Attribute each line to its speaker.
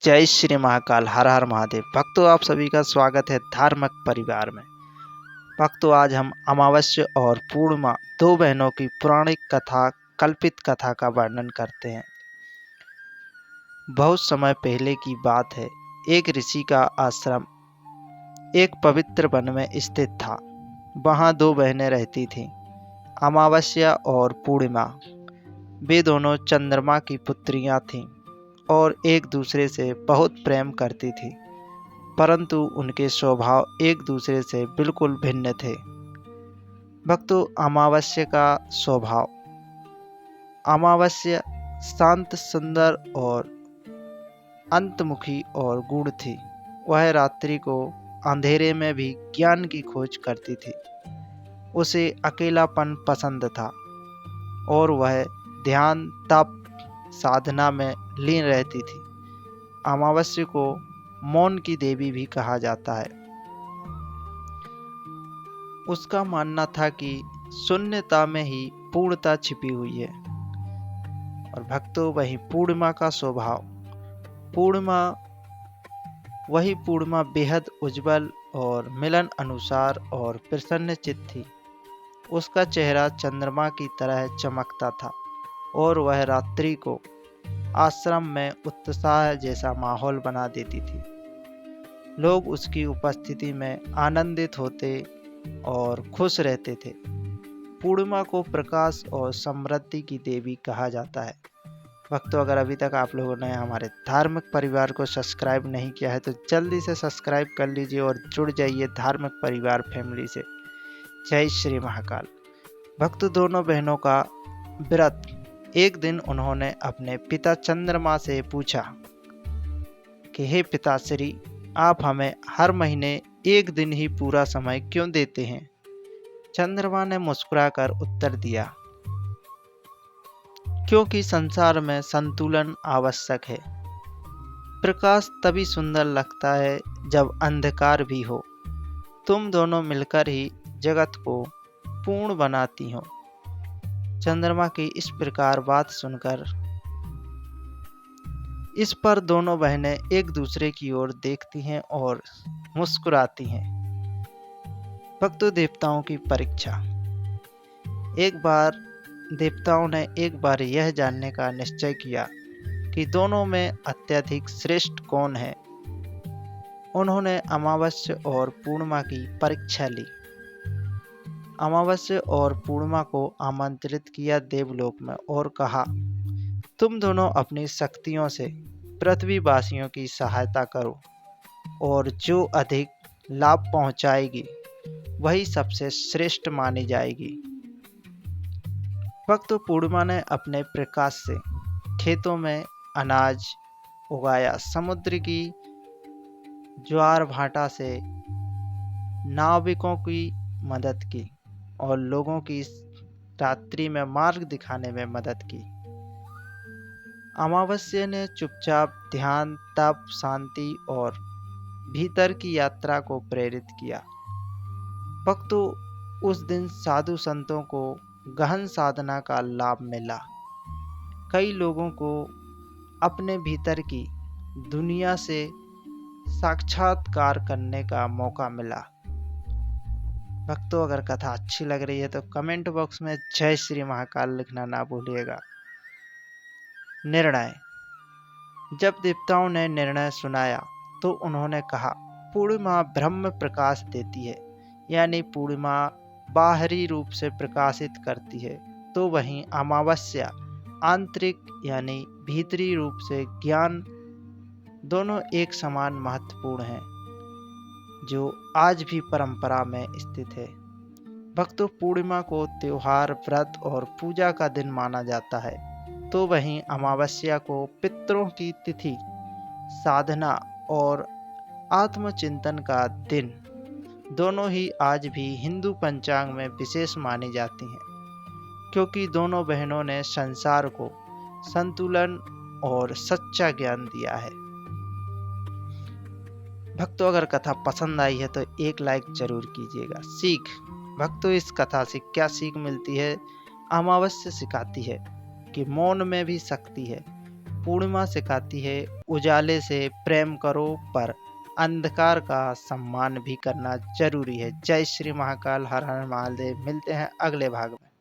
Speaker 1: जय श्री महाकाल। हर हर महादेव। भक्तों, आप सभी का स्वागत है धार्मिक परिवार में। भक्तों, आज हम अमावस्या और पूर्णिमा दो बहनों की पौराणिक कथा, कल्पित कथा का वर्णन करते हैं। बहुत समय पहले की बात है। एक ऋषि का आश्रम एक पवित्र वन में स्थित था। वहाँ दो बहनें रहती थीं, अमावस्या और पूर्णिमा। वे दोनों चंद्रमा की पुत्रियां थीं और एक दूसरे से बहुत प्रेम करती थी, परंतु उनके स्वभाव एक दूसरे से बिल्कुल भिन्न थे। भक्तों, अमावस्या का स्वभाव। अमावस्या शांत, सुंदर और अंतमुखी और गूढ़ थी। वह रात्रि को अंधेरे में भी ज्ञान की खोज करती थी। उसे अकेलापन पसंद था और वह ध्यान, तप, साधना में लीन रहती थी। अमावस्या को मौन की देवी भी कहा जाता है। उसका मानना था कि शून्यता में ही पूर्णता छिपी हुई है। और भक्तों, वही पूर्णिमा का स्वभाव। पूर्णिमा बेहद उज्जवल और मिलन अनुसार और प्रसन्न चित्त थी। उसका चेहरा चंद्रमा की तरह चमकता था और वह रात्रि को आश्रम में उत्साह जैसा माहौल बना देती थी। लोग उसकी उपस्थिति में आनंदित होते और खुश रहते थे। पूर्णिमा को प्रकाश और समृद्धि की देवी कहा जाता है। भक्तों, अगर अभी तक आप लोगों ने हमारे धार्मिक परिवार को सब्सक्राइब नहीं किया है तो जल्दी से सब्सक्राइब कर लीजिए और जुड़ जाइए धार्मिक परिवार फैमिली से। जय श्री महाकाल। भक्तों, दोनों बहनों का व्रत। एक दिन उन्होंने अपने पिता चंद्रमा से पूछा कि हे पिताश्री, आप हमें हर महीने एक दिन ही पूरा समय क्यों देते हैं? चंद्रमा ने मुस्कुराकर उत्तर दिया, क्योंकि संसार में संतुलन आवश्यक है। प्रकाश तभी सुंदर लगता है जब अंधकार भी हो। तुम दोनों मिलकर ही जगत को पूर्ण बनाती हो। चंद्रमा की इस प्रकार बात सुनकर इस पर दोनों बहनें एक दूसरे की ओर देखती हैं और मुस्कुराती हैं। भक्तों, देवताओं की परीक्षा। देवताओं ने एक बार यह जानने का निश्चय किया कि दोनों में अत्यधिक श्रेष्ठ कौन है। उन्होंने अमावस्या और पूर्णिमा की परीक्षा ली। अमावस्या और पूर्णिमा को आमंत्रित किया देवलोक में और कहा, तुम दोनों अपनी शक्तियों से पृथ्वीवासियों की सहायता करो और जो अधिक लाभ पहुंचाएगी वही सबसे श्रेष्ठ मानी जाएगी। भक्तों, पूर्णिमा ने अपने प्रकाश से खेतों में अनाज उगाया, समुद्र की ज्वार भाटा से नाविकों की मदद की और लोगों की रात्रि में मार्ग दिखाने में मदद की। अमावस्या ने चुपचाप ध्यान, तप, शांति और भीतर की यात्रा को प्रेरित किया। भक्तों, उस दिन साधु संतों को गहन साधना का लाभ मिला। कई लोगों को अपने भीतर की दुनिया से साक्षात्कार करने का मौका मिला। भक्तों, अगर कथा अच्छी लग रही है तो कमेंट बॉक्स में जय श्री महाकाल लिखना ना भूलिएगा। निर्णय। जब देवताओं ने निर्णय सुनाया तो उन्होंने कहा, पूर्णिमा ब्रह्म प्रकाश देती है, यानी पूर्णिमा बाहरी रूप से प्रकाशित करती है, तो वहीं अमावस्या आंतरिक यानी भीतरी रूप से ज्ञान। दोनों एक समान महत्वपूर्ण हैं, जो आज भी परंपरा में स्थित है। भक्तों, पूर्णिमा को त्योहार, व्रत और पूजा का दिन माना जाता है, तो वहीं अमावस्या को पितरों की तिथि, साधना और आत्मचिंतन का दिन। दोनों ही आज भी हिंदू पंचांग में विशेष मानी जाती हैं, क्योंकि दोनों बहनों ने संसार को संतुलन और सच्चा ज्ञान दिया है। भक्तों, अगर कथा पसंद आई है तो एक लाइक जरूर कीजिएगा। सीख। भक्तों, इस कथा से क्या सीख मिलती है? अमावस्या सिखाती है कि मौन में भी शक्ति है। पूर्णिमा सिखाती है उजाले से प्रेम करो, पर अंधकार का सम्मान भी करना जरूरी है। जय श्री महाकाल, हर हर महादेव। मिलते हैं अगले भाग में।